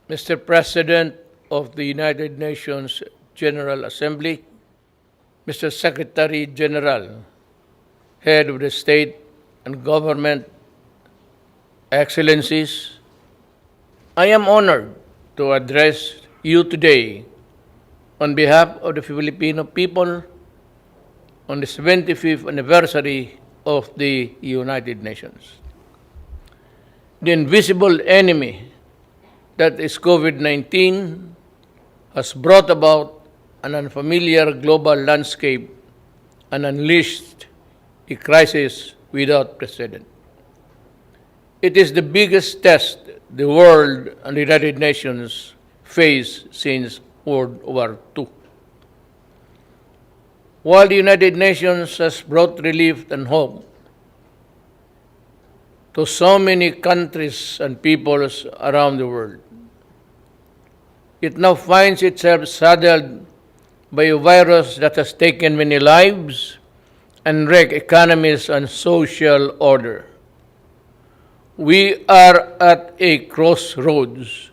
Mr. President of the United Nations General Assembly, Mr. Secretary General, Head of the State and Government, Excellencies, I am honored to address you today on behalf of the Filipino people on the 75th anniversary of the United Nations. The invisible enemy that is COVID-19 has brought about an unfamiliar global landscape and unleashed a crisis without precedent. It is the biggest test the world and the United Nations face since World War II. While the United Nations has brought relief and hope to so many countries and peoples around the world, it now finds itself saddled by a virus that has taken many lives and wrecked economies and social order. We are at a crossroads.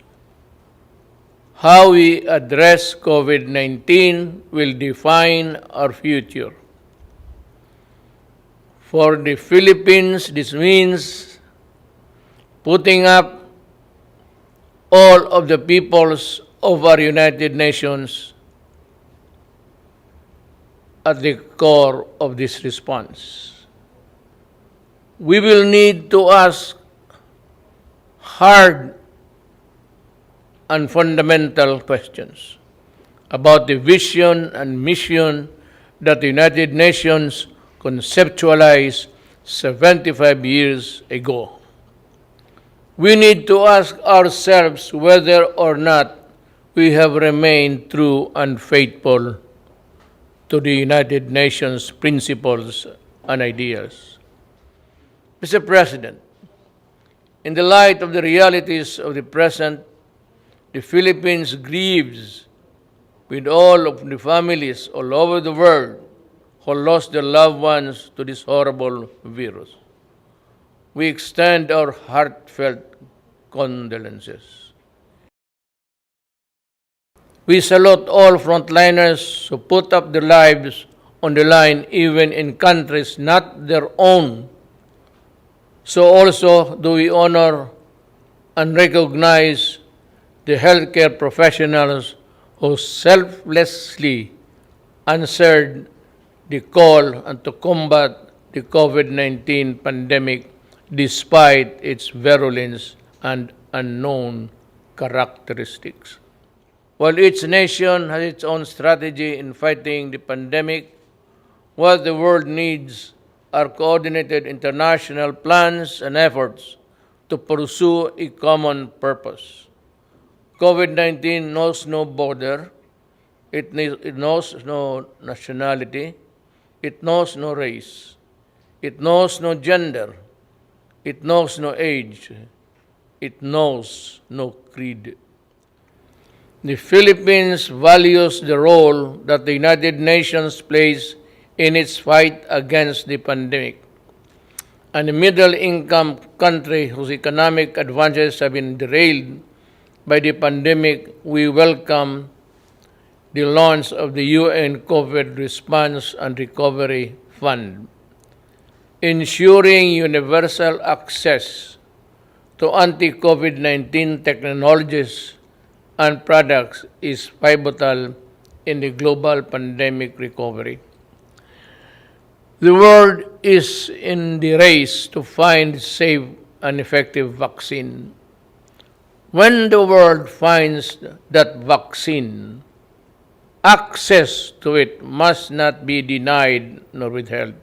How we address COVID-19 will define our future. For the Philippines, this means putting up all of the peoples of our United Nations at the core of this response. We will need to ask hard and fundamental questions about the vision and mission that the United Nations conceptualized 75 years ago. We need to ask ourselves whether or not we have remained true and faithful to the United Nations principles and ideals. Mr. President, in the light of the realities of the present, the Philippines grieves with all of the families all over the world who lost their loved ones to this horrible virus. We extend our heartfelt condolences. We salute all frontliners who put up their lives on the line even in countries not their own. So also do we honor and recognize the healthcare professionals who selflessly answered the call and to combat the COVID-19 pandemic despite its virulence and unknown characteristics. While each nation has its own strategy in fighting the pandemic, what the world needs are coordinated international plans and efforts to pursue a common purpose. COVID-19 knows no border, it knows no nationality, it knows no race, it knows no gender, it knows no age, it knows no creed. The Philippines values the role that the United Nations plays in its fight against the pandemic. And a middle-income country whose economic advances have been derailed by the pandemic, we welcome the launch of the UN COVID Response and Recovery Fund. Ensuring universal access to anti-COVID-19 technologies and products is pivotal in the global pandemic recovery. The world is in the race to find safe and effective vaccine. When the world finds that vaccine, access to it must not be denied nor withheld.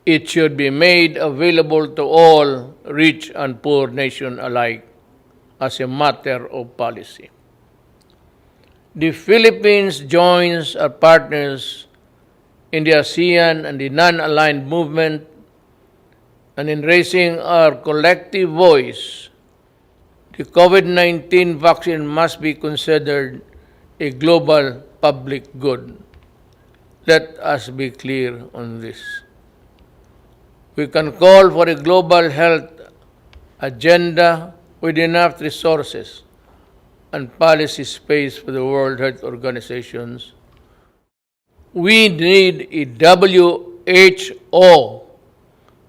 It should be made available to all rich and poor nations alike as a matter of policy. The Philippines joins our partners in the ASEAN and the non-aligned movement, and in raising our collective voice, the COVID-19 vaccine must be considered a global public good. Let us be clear on this. We can call for a global health agenda with enough resources, and policy space for the World Health Organizations. We need a WHO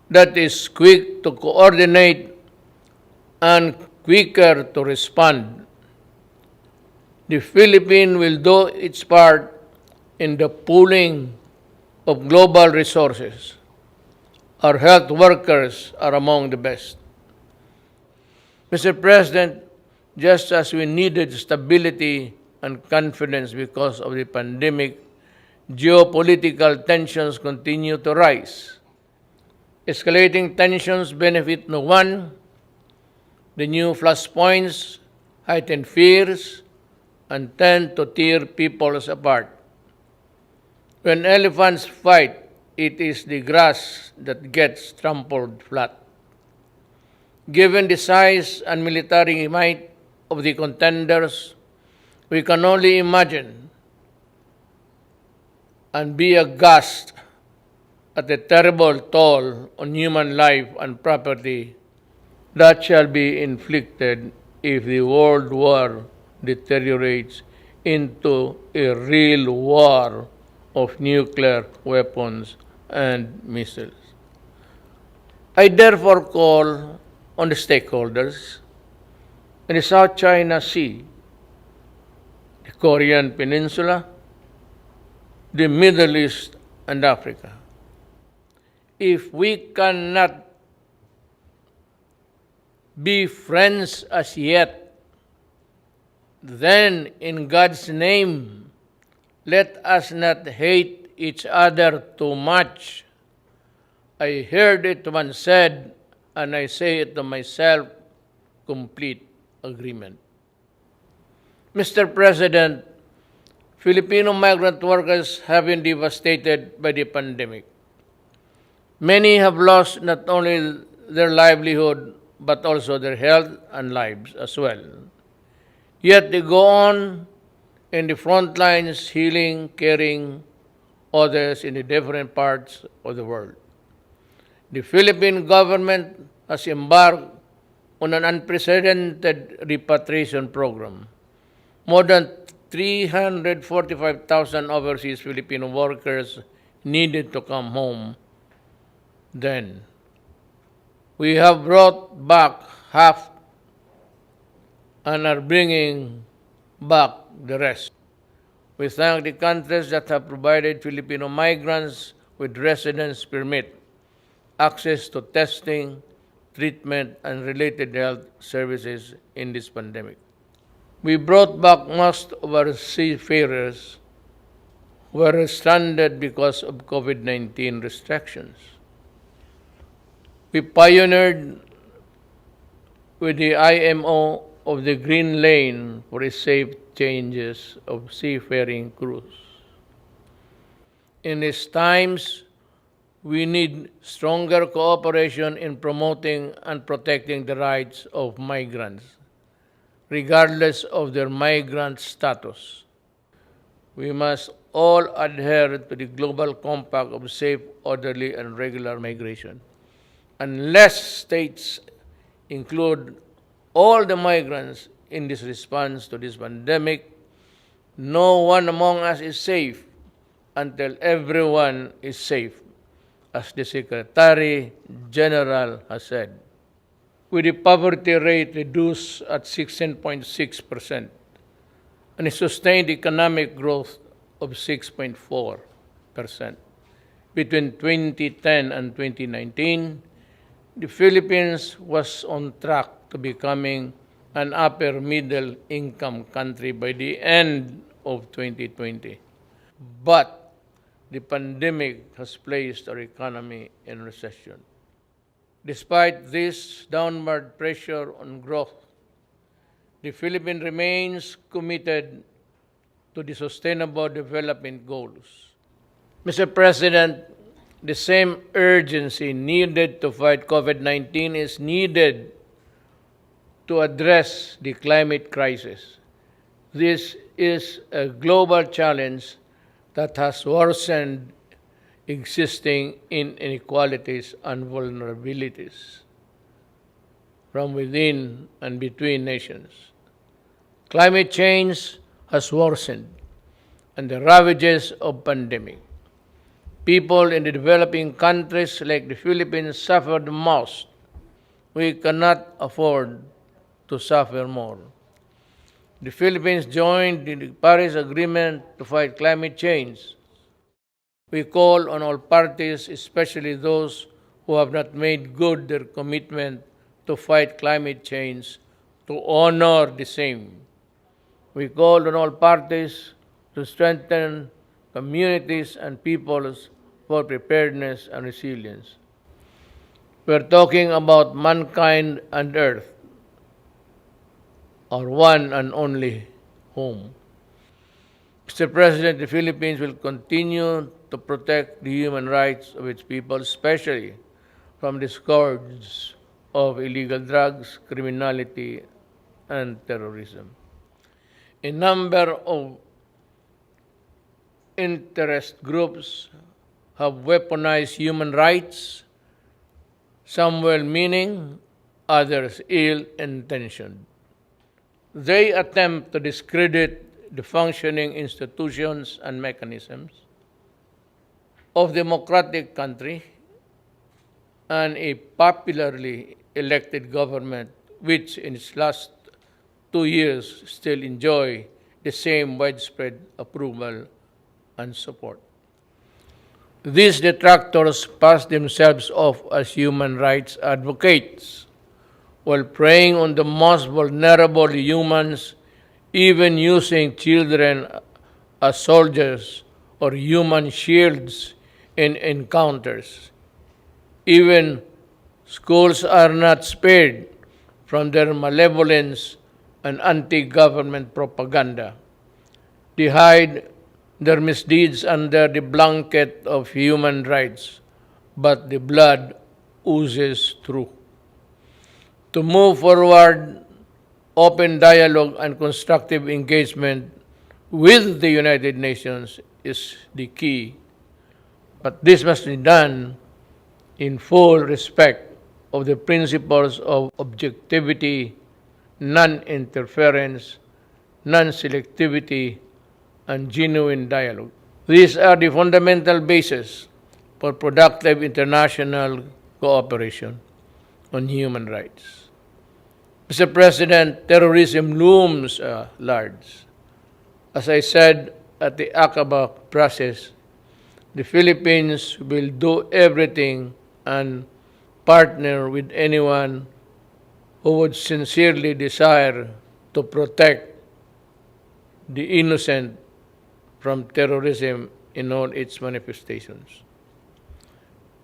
that is quick to coordinate and quicker to respond. The Philippines will do its part in the pooling of global resources. Our health workers are among the best. Mr. President, just as we needed stability and confidence because of the pandemic, geopolitical tensions continue to rise. Escalating tensions benefit no one. The new flashpoints heighten fears and tend to tear peoples apart. When elephants fight, it is the grass that gets trampled flat. Given the size and military might of the contenders, we can only imagine and be aghast at the terrible toll on human life and property that shall be inflicted if the world war deteriorates into a real war of nuclear weapons and missiles. I therefore call on the stakeholders in the South China Sea, the Korean Peninsula, the Middle East, and Africa. If we cannot be friends as yet, then in God's name, let us not hate each other too much. I heard it once said, and I say it to myself, complete agreement. Mr. President, Filipino migrant workers have been devastated by the pandemic. Many have lost not only their livelihood, but also their health and lives as well. Yet they go on in the front lines, healing, caring others in the different parts of the world. The Philippine government has embarked on an unprecedented repatriation program. More than 345,000 overseas Filipino workers needed to come home then. We have brought back half and are bringing back the rest. We thank the countries that have provided Filipino migrants with residence permit, access to testing, treatment, and related health services in this pandemic. We brought back most of our seafarers who were stranded because of COVID-19 restrictions. We pioneered with the IMO of the Green Lane for a safe changes of seafaring crews. In these times, we need stronger cooperation in promoting and protecting the rights of migrants, regardless of their migrant status. We must all adhere to the Global Compact of safe, orderly, and regular migration. Unless states include all the migrants in this response to this pandemic, no one among us is safe until everyone is safe, as the Secretary General has said. With the poverty rate reduced at 16.6% and a sustained economic growth of 6.4%. Between 2010 and 2019, the Philippines was on track to becoming an upper middle income country by the end of 2020. But the pandemic has placed our economy in recession. Despite this downward pressure on growth, the Philippines remains committed to the Sustainable Development Goals. Mr. President, the same urgency needed to fight COVID-19 is needed to address the climate crisis. This is a global challenge that has worsened existing inequalities and vulnerabilities from within and between nations. Climate change has worsened, and the ravages of pandemic. People in the developing countries like the Philippines suffer the most. We cannot afford to suffer more. The Philippines joined the Paris Agreement to fight climate change. We call on all parties, especially those who have not made good their commitment to fight climate change, to honor the same. We call on all parties to strengthen communities and peoples for preparedness and resilience. We're talking about mankind and Earth, our one and only home. Mr. President, the Philippines will continue to protect the human rights of its people, especially from the scourge of illegal drugs, criminality, and terrorism. A number of interest groups have weaponized human rights, some well-meaning, others ill-intentioned. They attempt to discredit the functioning institutions and mechanisms of democratic country and a popularly elected government which in its last 2 years still enjoy the same widespread approval and support. These detractors pass themselves off as human rights advocates while preying on the most vulnerable humans, even using children as soldiers or human shields in encounters. Even schools are not spared from their malevolence and anti-government propaganda. They hide their misdeeds under the blanket of human rights, but the blood oozes through. To move forward, open dialogue and constructive engagement with the United Nations is the key, but this must be done in full respect of the principles of objectivity, non-interference, non-selectivity, and genuine dialogue. These are the fundamental basis for productive international cooperation on human rights. Mr. President, terrorism looms large. As I said at the Aqaba process, the Philippines will do everything and partner with anyone who would sincerely desire to protect the innocent from terrorism in all its manifestations.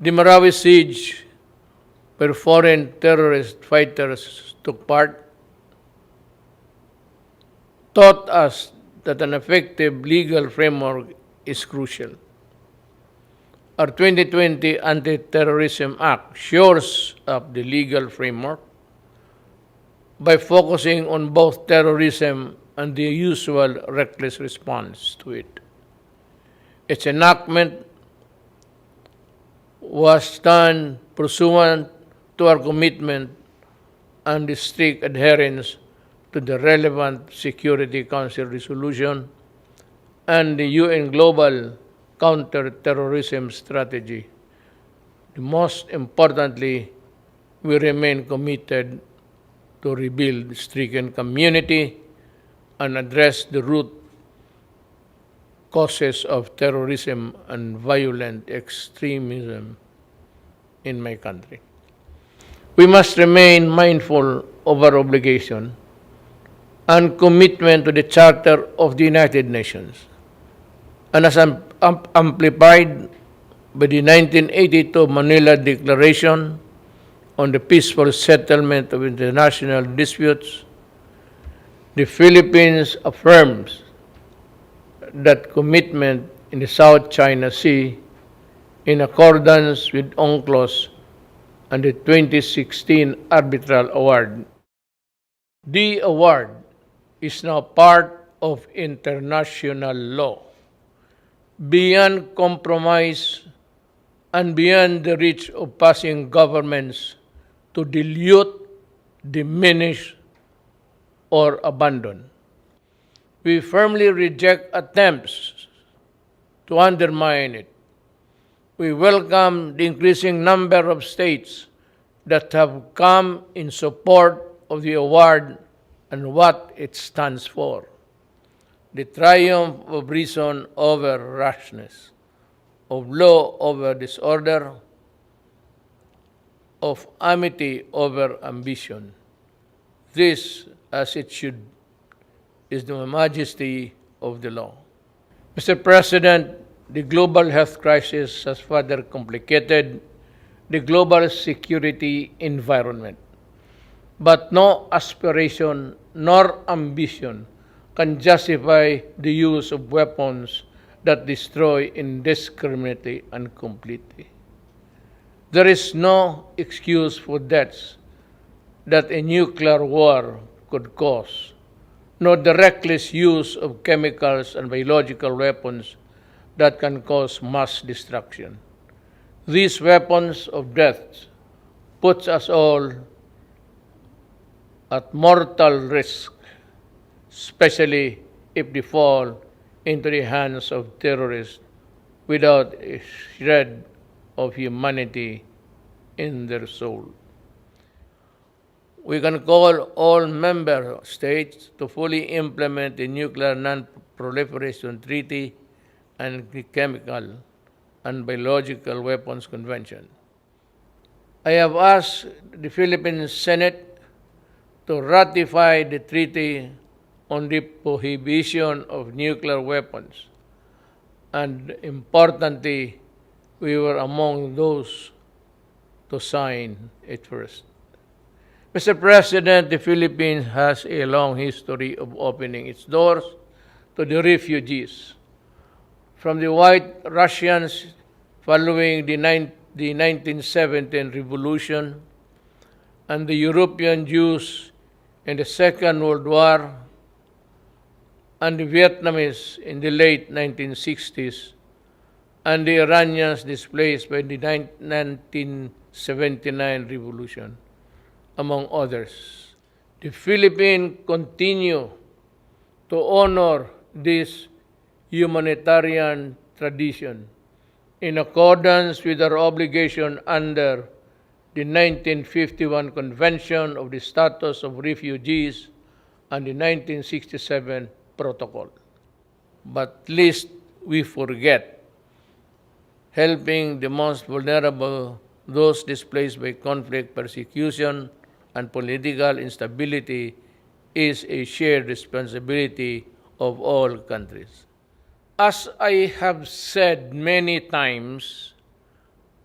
The Marawi siege, where foreign terrorist fighters took part, taught us that an effective legal framework is crucial. Our 2020 Anti-Terrorism Act shores up the legal framework by focusing on both terrorism and the usual reckless response to it. Its enactment was done pursuant to our commitment and the strict adherence to the relevant Security Council resolution and the UN Global Counter-Terrorism Strategy. Most importantly, we remain committed to rebuild the stricken community and address the root causes of terrorism and violent extremism in my country. We must remain mindful of our obligation and commitment to the Charter of the United Nations, and as amplified by the 1982 Manila Declaration on the peaceful settlement of international disputes, the Philippines affirms that commitment in the South China Sea in accordance with UNCLOS and the 2016 Arbitral Award. The award is now part of international law, beyond compromise and beyond the reach of passing governments to dilute, diminish, or abandon. We firmly reject attempts to undermine it. We welcome the increasing number of states that have come in support of the award and what it stands for. The triumph of reason over rashness, of law over disorder, of amity over ambition. This, as it should, is the majesty of the law. Mr. President, the global health crisis has further complicated the global security environment. But no aspiration nor ambition can justify the use of weapons that destroy indiscriminately and completely. There is no excuse for deaths that a nuclear war could cause, nor the reckless use of chemicals and biological weapons that can cause mass destruction. These weapons of death puts us all at mortal risk, especially if they fall into the hands of terrorists without a shred of humanity in their soul. We can call all member states to fully implement the Nuclear Non-Proliferation Treaty and the Chemical and Biological Weapons Convention. I have asked the Philippine Senate to ratify the Treaty on the Prohibition of Nuclear Weapons, and importantly, we were among those to sign it first. Mr. President, the Philippines has a long history of opening its doors to the refugees. From the White Russians following the 1917 Revolution and the European Jews in the Second World War and the Vietnamese in the late 1960s and the Iranians displaced by the 1979 Revolution, among others. The Philippines continue to honor this humanitarian tradition in accordance with our obligation under the 1951 Convention of the Status of Refugees and the 1967 Protocol. But lest we forget, helping the most vulnerable, those displaced by conflict, persecution, and political instability is a shared responsibility of all countries. As I have said many times,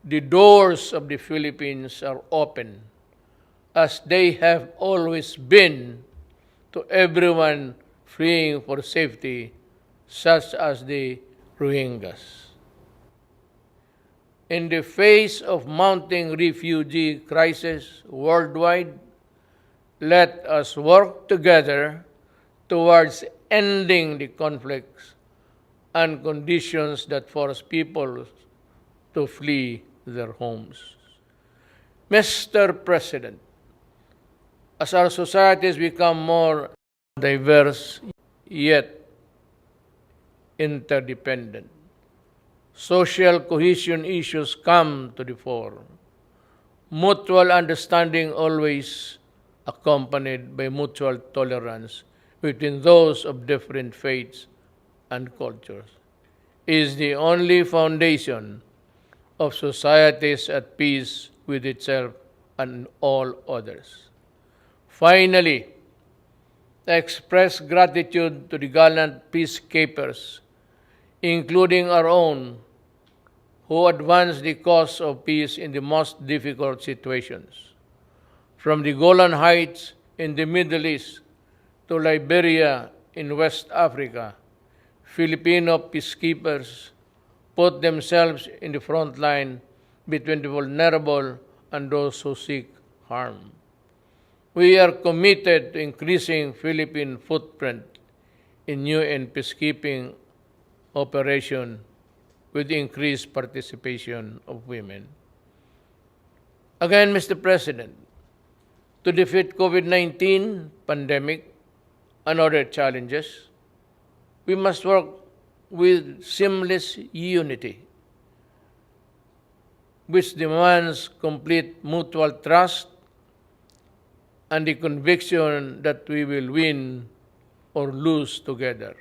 the doors of the Philippines are open, as they have always been, to everyone fleeing for safety, such as the Rohingyas. In the face of mounting refugee crisis worldwide, let us work together towards ending the conflicts and conditions that force people to flee their homes. Mr. President, as our societies become more diverse yet interdependent, social cohesion issues come to the fore. Mutual understanding always accompanied by mutual tolerance between those of different faiths and cultures is the only foundation of societies at peace with itself and all others. Finally, I express gratitude to the gallant peacekeepers, including our own, who advance the cause of peace in the most difficult situations. From the Golan Heights in the Middle East to Liberia in West Africa, Filipino peacekeepers put themselves in the front line between the vulnerable and those who seek harm. We are committed to increasing Philippine footprint in UN peacekeeping operation with increased participation of women. Again, Mr. President, to defeat COVID-19 pandemic and other challenges, we must work with seamless unity, which demands complete mutual trust and the conviction that we will win or lose together.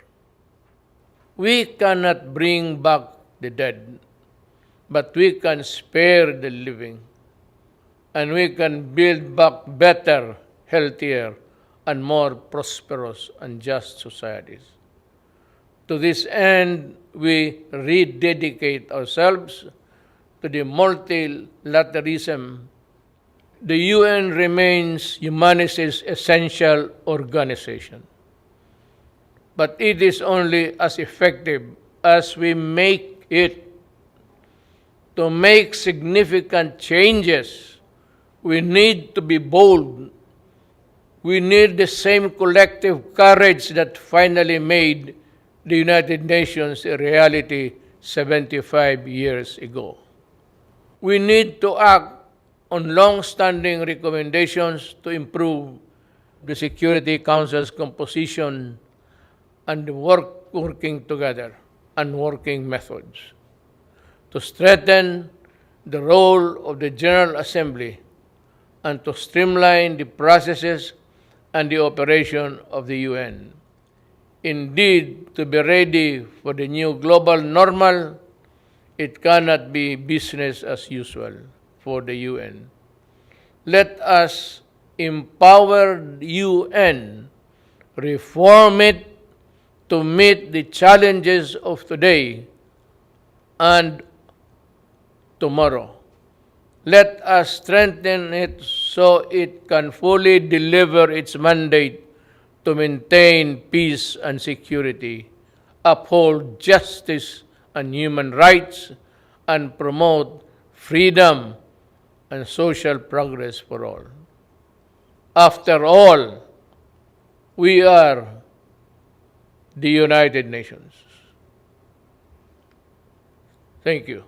We cannot bring back the dead, but we can spare the living, and we can build back better, healthier, and more prosperous and just societies. To this end, we rededicate ourselves to the multilateralism. The UN remains humanity's essential organization, but it is only as effective as we make it. To make significant changes, we need to be bold. We need the same collective courage that finally made the United Nations a reality 75 years ago. We need to act on long-standing recommendations to improve the Security Council's composition and working together and working methods, to strengthen the role of the General Assembly and to streamline the processes and the operation of the UN. Indeed, to be ready for the new global normal, it cannot be business as usual for the UN. Let us empower the UN, reform it to meet the challenges of today and tomorrow. Let us strengthen it so it can fully deliver its mandate to maintain peace and security, uphold justice and human rights, and promote freedom and social progress for all. After all, we are the United Nations. Thank you.